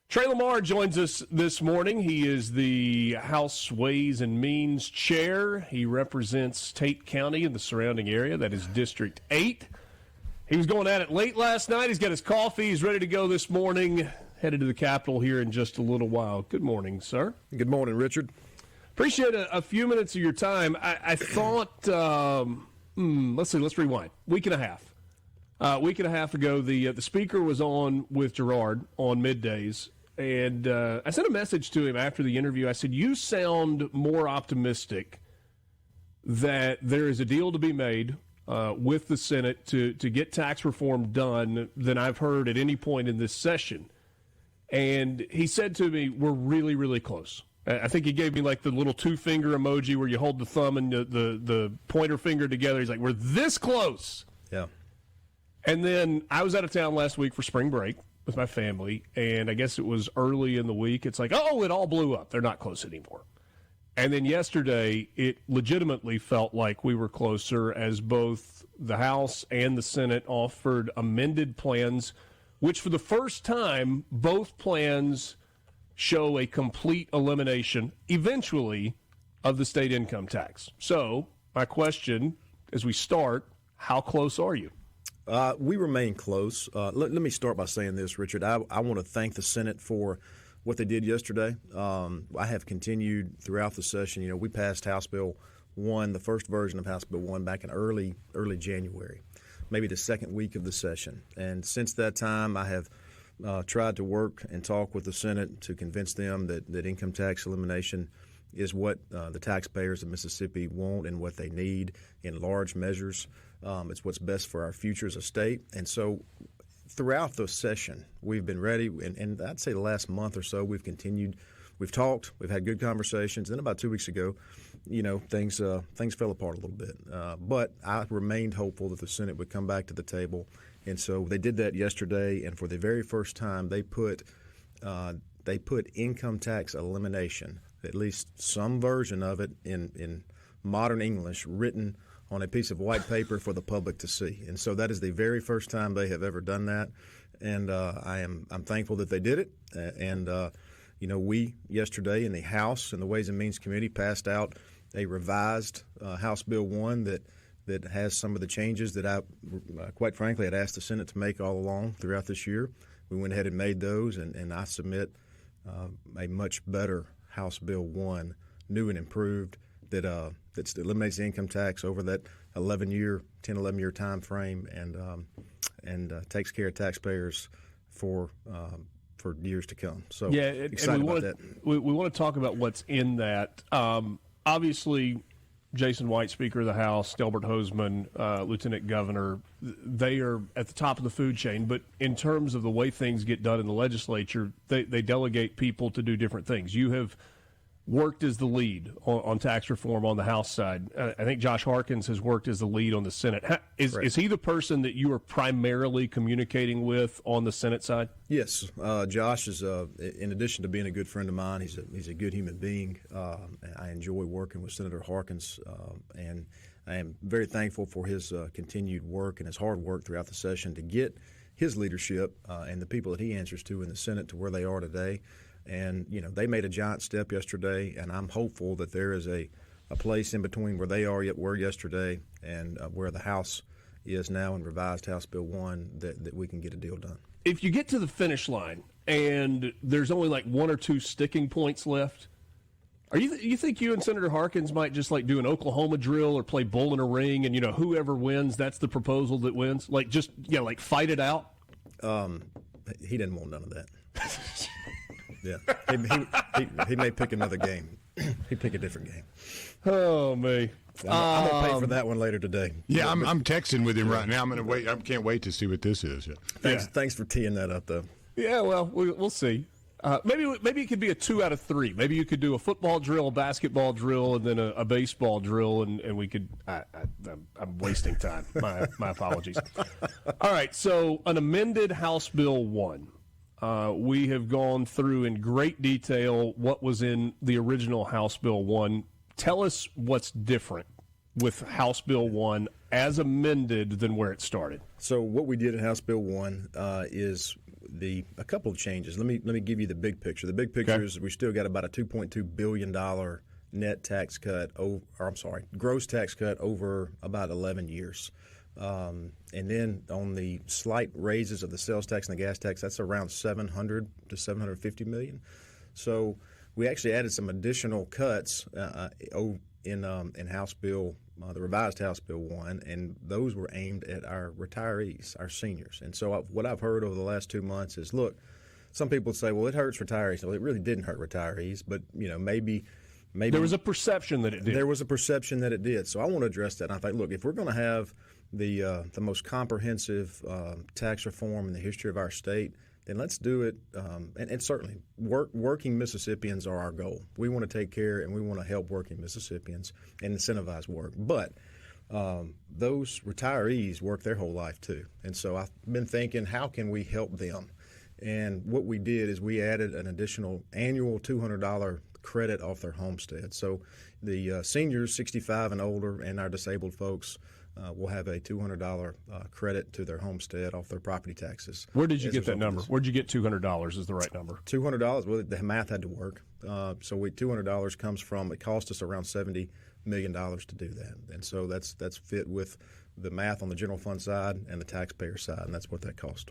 Trey Lamar joins us this morning. He is the House Ways and Means Chair. He represents Tate County and the surrounding area. That is District 8. He was going at it late last night. He's got his coffee. He's ready to go this morning. Headed to the Capitol here in just a little while. Good morning, sir. Good morning, Richard. Appreciate a few minutes of your time. I thought, let's rewind. Week and a half ago, the speaker was on with Gerard on middays. And I sent a message to him after the interview. I said, you sound more optimistic that there is a deal to be made with the Senate to get tax reform done than I've heard at any point in this session. And he said to me, we're really, really close. I think he gave me like the little two-finger emoji where you hold the thumb and the pointer finger together. He's like, we're this close. Yeah. And then I was out of town last week for spring break with my family, and I guess it was early in the week. It's like, oh, it all blew up. They're not close anymore. And then yesterday, it legitimately felt like we were closer as both the House and the Senate offered amended plans, which for the first time, both plans show a complete elimination, eventually, of the state income tax. So my question, as we start, how close are you? We remain close. Let me start by saying this, Richard. I want to thank the Senate for what they did yesterday. I have continued throughout the session. You know, we passed House Bill 1, the first version of House Bill 1, back in early January, maybe the second week of the session. And since that time, I have tried to work and talk with the Senate to convince them that income tax elimination is what the taxpayers of Mississippi want and what they need in large measures. It's what's best for our future as a state. And so throughout the session, we've been ready. And I'd say the last month or so, we've continued. We've talked. We've had good conversations. Then about 2 weeks ago, you know, things fell apart a little bit. But I remained hopeful that the Senate would come back to the table. And so they did that yesterday. And for the very first time, they put income tax elimination, at least some version of it in modern English, written on a piece of white paper for the public to see. And so that is the very first time they have ever done that. And I'm thankful that they did it. And you know, we yesterday in the House and the Ways and Means Committee passed out a revised House Bill 1 that has some of the changes that I, quite frankly, had asked the Senate to make all along throughout this year. We went ahead and made those, and I submit a much better House Bill 1, new and improved, that eliminates the income tax over that 10, 11-year time frame and takes care of taxpayers for years to come. So yeah, excited about that. We want to talk about what's in that. Obviously, Jason White, Speaker of the House, Delbert Hosemann, Lieutenant Governor, they are at the top of the food chain. But in terms of the way things get done in the legislature, they delegate people to do different things. You have worked as the lead on tax reform on the House side. I think Josh Harkins has worked as the lead on the Senate. Is he the person that you are primarily communicating with on the Senate side? Yes. Josh is, in addition to being a good friend of mine, he's a good human being. I enjoy working with Senator Harkins, and I am very thankful for his continued work and his hard work throughout the session to get his leadership and the people that he answers to in the Senate to where they are today. And, you know, they made a giant step yesterday, and I'm hopeful that there is a place in between where they were yesterday and where the House is now in revised House Bill 1 that we can get a deal done. If you get to the finish line and there's only like one or two sticking points left, you think you and Senator Harkins might just like do an Oklahoma drill or play bull in a ring and, you know, whoever wins, that's the proposal that wins? Like just, yeah, like fight it out? He didn't want none of that. Yeah, he may pick another game. He'd pick a different game. Oh, me. I'm going to pay for that one later today. Yeah, I'm texting with him right now. I'm going to wait. I can't wait to see what this is. Yeah. Thanks for teeing that up, though. Yeah, well, we'll see. Maybe it could be a 2 out of 3. Maybe you could do a football drill, a basketball drill, and then a baseball drill, and we could. I'm wasting time. My apologies. All right, so an amended House Bill 1. We have gone through in great detail what was in the original House Bill 1. Tell us what's different with House Bill 1 as amended than where it started. So what we did in House Bill 1 is a couple of changes. Let me give you the big picture. The big picture is we still got about a $2.2 billion net tax cut, gross tax cut over about 11 years. And then on the slight raises of the sales tax and the gas tax, that's around $700 to $750 million. So we actually added some additional cuts in House Bill, the revised House Bill 1, and those were aimed at our retirees, our seniors. And so what I've heard over the last 2 months is, look, some people say, well, it hurts retirees. Well, it really didn't hurt retirees, but maybe there was a perception that it did. There was a perception that it did. So I want to address that. And I think, look, if we're going to have the most comprehensive tax reform in the history of our state, then let's do it. And certainly, working Mississippians are our goal. We want to take care and we want to help working Mississippians and incentivize work. But those retirees work their whole life too. And so I've been thinking, how can we help them? And what we did is we added an additional annual $200 credit off their homestead. So the seniors 65 and older and our disabled folks will have a $200 credit to their homestead off their property taxes. Where did you get that number? Where did you get $200 is the right number? $200, well, the math had to work. So $200 comes from, it cost us around $70 million to do that. And so that's fit with the math on the general fund side and the taxpayer side, and that's what that cost.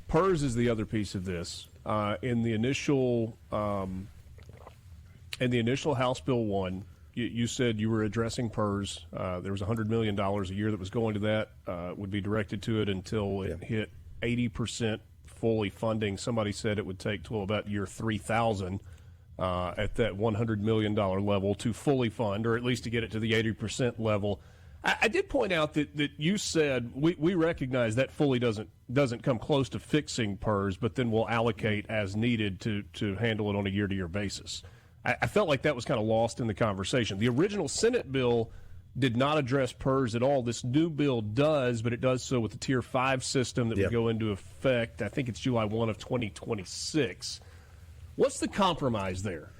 PERS is the other piece of this. In the initial House Bill 1, you said you were addressing PERS. There was $100 million a year that was going to that, would be directed to it until it hit 80% fully funding. Somebody said it would take till about year 3,000 at that $100 million level to fully fund, or at least to get it to the 80% level. I did point out that you said we recognize that fully doesn't come close to fixing PERS, but then we'll allocate as needed to handle it on a year-to-year basis. I felt like that was kind of lost in the conversation. The original Senate bill did not address PERS at all. This new bill does, but it does so with the Tier 5 system that would go into effect, I think it's July 1 of 2026. What's the compromise there?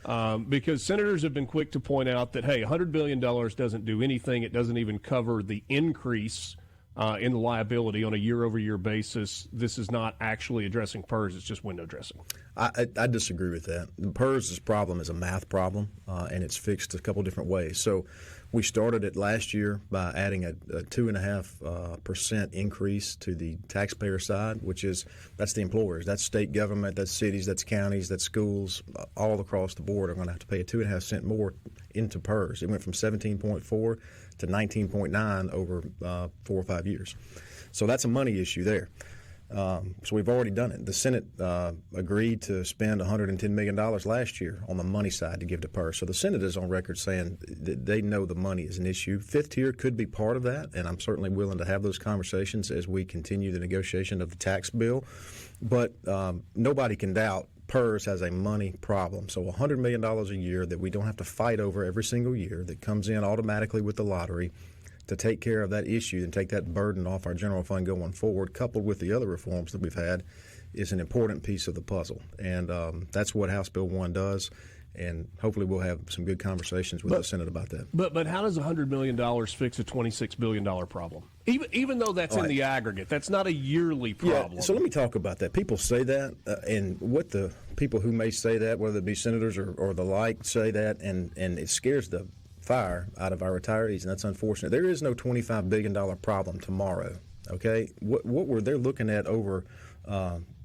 Because senators have been quick to point out that, hey, $100 billion doesn't do anything. It doesn't even cover the increase in the liability on a year-over-year basis. This is not actually addressing PERS. It's just window dressing. I disagree with that. The PERS problem is a math problem, and it's fixed a couple different ways. So we started it last year by adding a 2.5% increase to the taxpayer side, that's the employers. That's state government, that's cities, that's counties, that's schools, all across the board are going to have to pay a 2.5 cent more into PERS. It went from 17.4 to 19.9 over 4 or 5 years. So that's a money issue there. So we've already done it. The Senate agreed to spend $110 million last year on the money side to give to PERS. So the Senate is on record saying that they know the money is an issue. Fifth tier could be part of that, and I'm certainly willing to have those conversations as we continue the negotiation of the tax bill. But nobody can doubt PERS has a money problem. So $100 million a year that we don't have to fight over every single year, that comes in automatically with the lottery, to take care of that issue and take that burden off our general fund going forward, coupled with the other reforms that we've had, is an important piece of the puzzle. And that's what House Bill 1 does. And hopefully we'll have some good conversations with the Senate about that. But how does $100 million fix a $26 billion problem? Even though that's in the aggregate, that's not a yearly problem. Yeah, so let me talk about that. People say that, and what the people who may say that, whether it be senators or the like, say that, and it scares the fire out of our retirees, and that's unfortunate. There is no $25 billion problem tomorrow, okay? What they're looking at over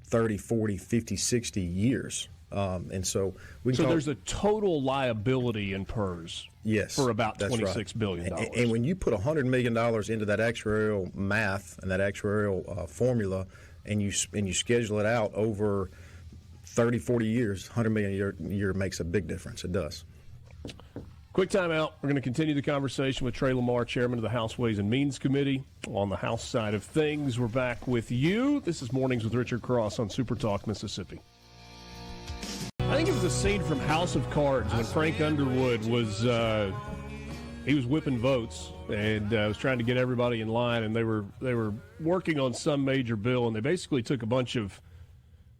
30, 40, 50, 60 years. And so there's a total liability in PERS for about $26 billion. And when you put $100 million into that actuarial math and that actuarial formula, and you schedule it out over 30, 40 years, $100 million a year makes a big difference. It does. Quick time out. We're going to continue the conversation with Trey Lamar, chairman of the House Ways and Means Committee. On the House side of things, we're back with you. This is Mornings with Richard Cross on SuperTalk, Mississippi. I think it was a scene from House of Cards when Frank Underwood was whipping votes and was trying to get everybody in line, and they were working on some major bill, and they basically took a bunch of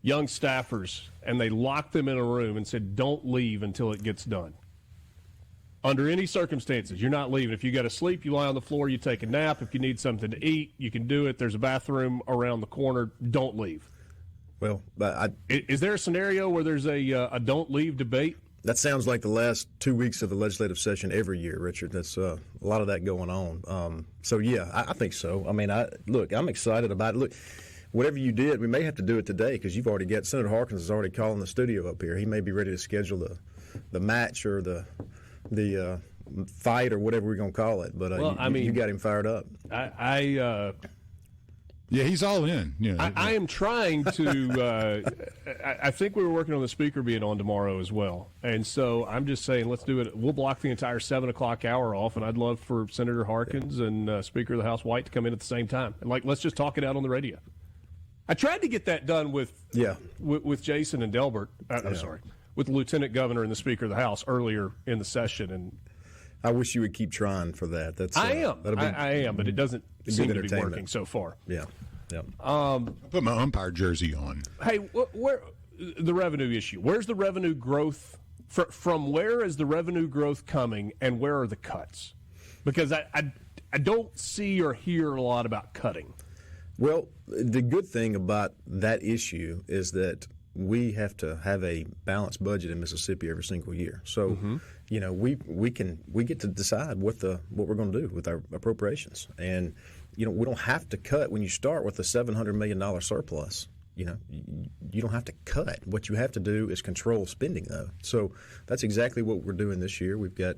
young staffers and they locked them in a room and said, "Don't leave until it gets done." Under any circumstances, you're not leaving. If you got to sleep, you lie on the floor, you take a nap. If you need something to eat, you can do it. There's a bathroom around the corner. Don't leave. Well, but is there a scenario where there's a don't leave debate? that sounds like the last 2 weeks of the legislative session every year, Richard. That's a lot of that going on. So, yeah, I think so. I mean, I'm excited about it. Look, whatever you did, we may have to do it today because you've already got Senator Harkins is already calling the studio up here. He may be ready to schedule the match or the fight or whatever we're going to call it. But you got him fired up. Yeah, he's all in. Yeah, I am trying to. I think we were working on the speaker being on tomorrow as well, and so I'm just saying let's do it. We'll block the entire 7 o'clock hour off, and I'd love for Senator Harkins and Speaker of the House White to come in at the same time, and let's just talk it out on the radio. I tried to get that done with Jason and Delbert. I'm sorry, with the Lieutenant Governor and the Speaker of the House earlier in the session, and I wish you would keep trying for that. I am, but it doesn't seem to be working so far. Yeah. Put my umpire jersey on. Hey, where the revenue issue? Where's the revenue growth? From where is the revenue growth coming, and where are the cuts? Because I don't see or hear a lot about cutting. Well, the good thing about that issue is that we have to have a balanced budget in Mississippi every single year. So, we get to decide what we're going to do with our appropriations, and we don't have to cut when you start with a $700 million surplus. You don't have to cut. What you have to do is control spending, though. So that's exactly what we're doing this year. We've got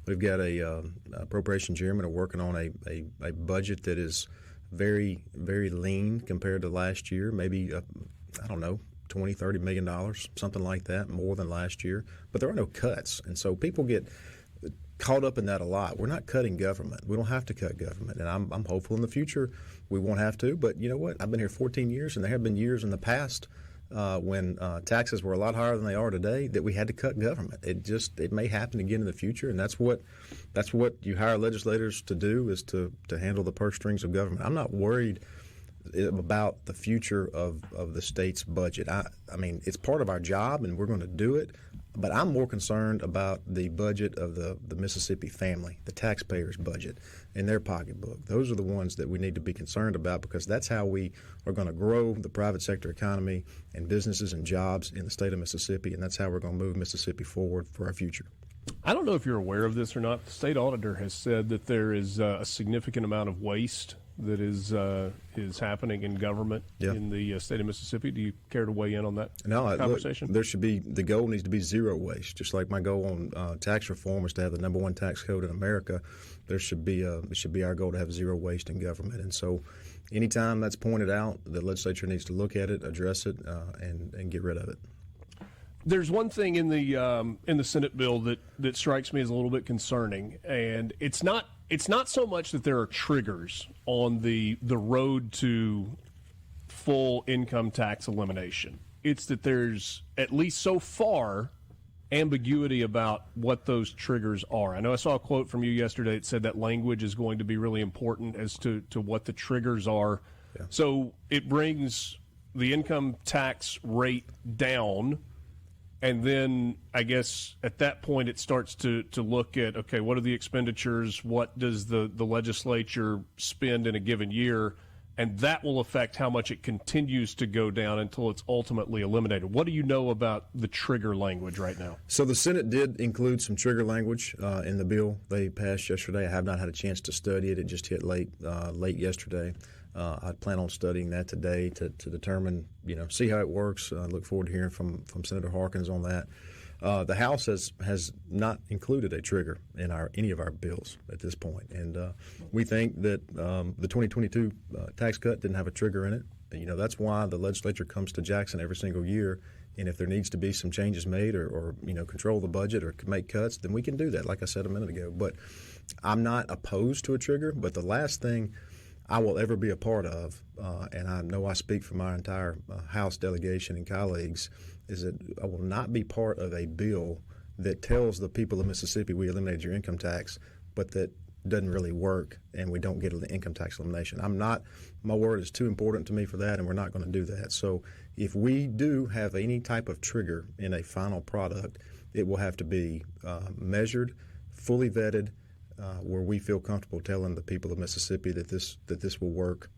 a appropriation chairman working on a budget that is very, very lean compared to last year. Maybe $20-30 million, something like that, more than last year. But there are no cuts, and so people get caught up in that a lot. We're not cutting government. We don't have to cut government, and I'm hopeful in the future we won't have to. But you know what? I've been here 14 years, and there have been years in the past when taxes were a lot higher than they are today that we had to cut government. It may happen again in the future, and that's what you hire legislators to do, is to handle the purse strings of government. I'm not worried about the future of the state's budget. I mean, it's part of our job, and we're going to do it. But I'm more concerned about the budget of the Mississippi family, the taxpayers' budget, and their pocketbook. Those are the ones that we need to be concerned about, because that's how we are going to grow the private sector economy and businesses and jobs in the state of Mississippi, and that's how we're going to move Mississippi forward for our future. I don't know if you're aware of this or not. The state auditor has said that there is a significant amount of waste that is happening in government in the state of Mississippi. Do you care to weigh in on that conversation? Look, the goal needs to be zero waste. Just like my goal on tax reform is to have the number one tax code in America, it should be our goal to have zero waste in government. And so, anytime that's pointed out, the legislature needs to look at it, address it, and get rid of it. There's one thing in the Senate bill that strikes me as a little bit concerning, and it's not so much that there are triggers on the road to full income tax elimination. It's that there's, at least so far, ambiguity about what those triggers are. I know I saw a quote from you yesterday that said that language is going to be really important as to what the triggers are. Yeah. So it brings the income tax rate down. And then I guess at that point it starts to look at, okay, what are the expenditures? What does the legislature spend in a given year? And that will affect how much it continues to go down until it's ultimately eliminated. What do you know about the trigger language right now? So the Senate did include some trigger language in the bill they passed yesterday. I have not had a chance to study it. It just hit late yesterday. I plan on studying that today to determine, see how it works. I look forward to hearing from Senator Harkins on that. The House has not included a trigger in any of our bills at this point, and we think that the 2022 tax cut didn't have a trigger in it. And, that's why the legislature comes to Jackson every single year. And if there needs to be some changes made or control the budget or make cuts, then we can do that, like I said a minute ago. But I'm not opposed to a trigger. But the last thing I will ever be a part of, and I know I speak for my entire House delegation and colleagues, is that I will not be part of a bill that tells the people of Mississippi we eliminated your income tax, but that doesn't really work and we don't get an income tax elimination. My word is too important to me for that, and we're not going to do that. So if we do have any type of trigger in a final product, it will have to be measured, fully vetted, where we feel comfortable telling the people of Mississippi that this will work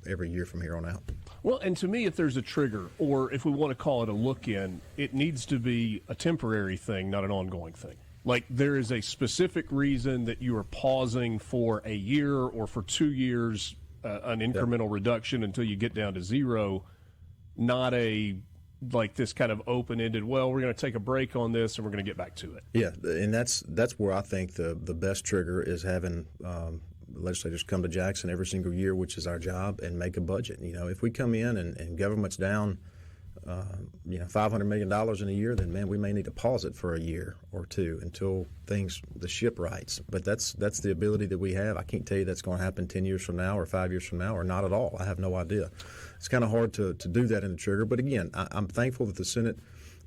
every year from here on out. Well, and to me, if there's a trigger, or if we want to call it a look-in, it needs to be a temporary thing, not an ongoing thing. Like, there is a specific reason that you are pausing for a year or for 2 years, an incremental reduction until you get down to zero, not like this kind of open-ended, well, we're going to take a break on this and we're going to get back to it. Yeah, and that's where I think the best trigger is having legislators come to Jackson every single year, which is our job, and make a budget. If we come in and government's down $500 million in a year, then, man, we may need to pause it for a year or two until the ship rights. But that's the ability that we have. I can't tell you that's going to happen 10 years from now or 5 years from now or not at all. I have no idea. It's kind of hard to do that in the trigger. But, again, I'm thankful that the Senate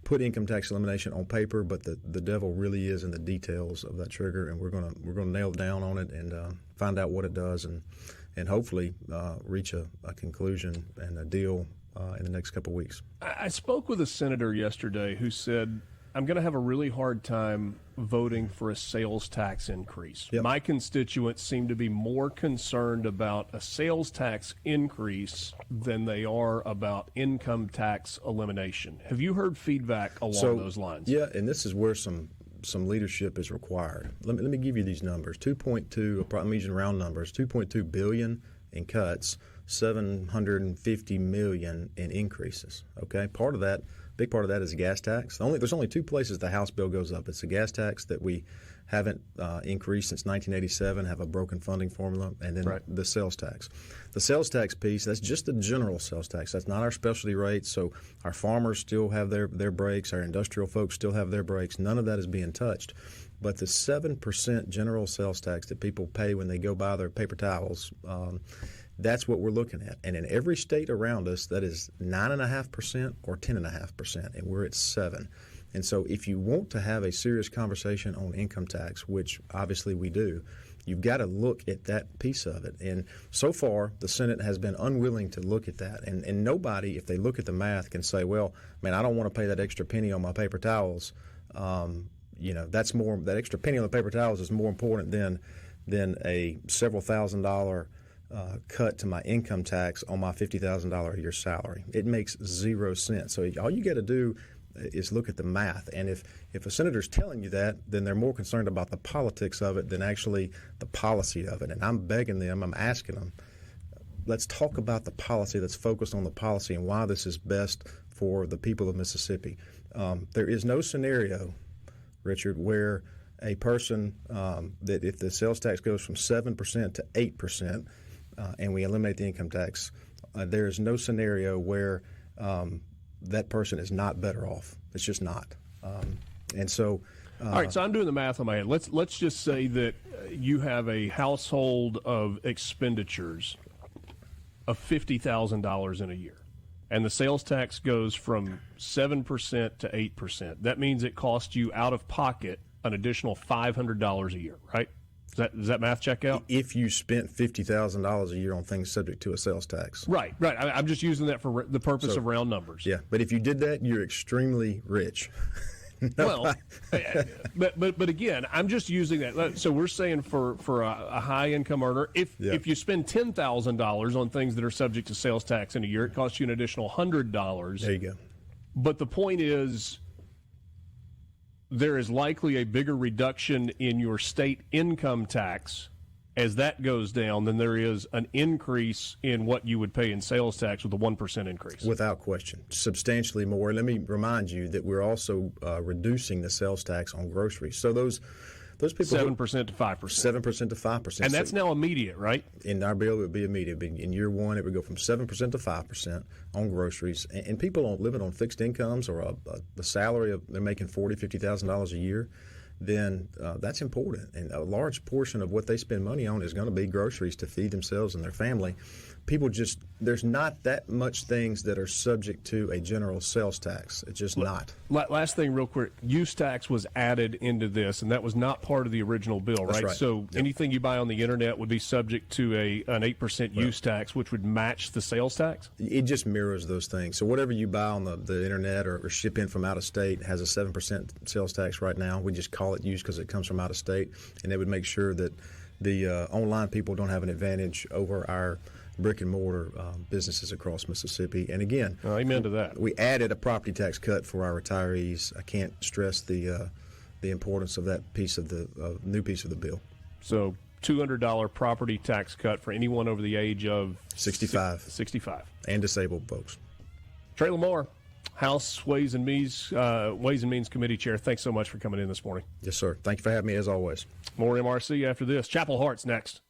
put income tax elimination on paper, but the devil really is in the details of that trigger, and we're gonna nail down on it and find out what it does and hopefully reach a conclusion and a deal in the next couple of weeks. I spoke with a senator yesterday who said, I'm going to have a really hard time voting for a sales tax increase. Yep. My constituents seem to be more concerned about a sales tax increase than they are about income tax elimination. Have you heard feedback along those lines? Yeah, and this is where some leadership is required. Let me give you these numbers. 2.2, I'm using round numbers, 2.2 billion in cuts, 750 million in increases. Okay, big part of that is a gas tax. There's only two places the House bill goes up. It's the gas tax that we haven't increased since 1987, have a broken funding formula, and then the sales tax. The sales tax piece, that's just the general sales tax. That's not our specialty rates. So our farmers still have their breaks. Our industrial folks still have their breaks. None of that is being touched. But the 7% general sales tax that people pay when they go buy their paper towels, that's what we're looking at. And in every state around us, that is 9.5% or 10.5%, and we're at 7%. And so if you want to have a serious conversation on income tax, which obviously we do, you've got to look at that piece of it. And so far, the Senate has been unwilling to look at that. And nobody, if they look at the math, can say, well, man, I don't want to pay that extra penny on my paper towels. That extra penny on the paper towels is more important than a several $1,000 cut to my income tax on my $50,000 a year salary. It makes 0 sense. So all you got to do is look at the math. And if a senator's telling you that, then they're more concerned about the politics of it than actually the policy of it. And I'm begging them, I'm asking them, let's talk about the policy. Let's focus on the policy and why this is best for the people of Mississippi. There is no scenario, Richard, where a person that if the sales tax goes from 7% to 8% and we eliminate the income tax, there is no scenario where that person is not better off. It's just not. And so, all right. So I'm doing the math on my head. Let's just say that you have a household of expenditures of $50,000 in a year, and the sales tax goes from 7% to 8%. That means it costs you out of pocket an additional $500 a year, right? Does that math check out? If you spent $50,000 a year on things subject to a sales tax. Right. I'm just using that for the purpose of round numbers. Yeah, but if you did that, you're extremely rich. Well, but again, I'm just using that. So we're saying for a high income earner, if you spend $10,000 on things that are subject to sales tax in a year, it costs you an additional $100. There you go. But the point is, there is likely a bigger reduction in your state income tax as that goes down than there is an increase in what you would pay in sales tax with a 1% increase. Without question. Substantially more. Let me remind you that we're also reducing the sales tax on groceries. So those people 7% to 5%. 7% to 5%. And that's now immediate, right? In our bill, it would be immediate. In year one, it would go from 7% to 5% on groceries. And people living on fixed incomes or the salary of they're making $40,000, $50,000 a year, then that's important. And a large portion of what they spend money on is going to be groceries to feed themselves and their family. people just, there's not that much things that are subject to a general sales tax. It's just not. Last thing, real quick. Use tax was added into this, and that was not part of the original bill, right? That's right. So anything you buy on the internet would be subject to an 8% use tax, which would match the sales tax? It just mirrors those things. So whatever you buy on the internet or ship in from out of state has a 7% sales tax right now. We just call it use because it comes from out of state, and they would make sure that the online people don't have an advantage over our brick and mortar businesses across Mississippi. And again, amen to that. We added a property tax cut for our retirees. I can't stress the importance of that piece of the new piece of the bill. So $200 property tax cut for anyone over the age of 65. 65. And disabled folks. Trey Lamar, House Ways and Means Committee Chair, thanks so much for coming in this morning. Yes, sir. Thank you for having me, as always. More MRC after this. Chapel Hart's next.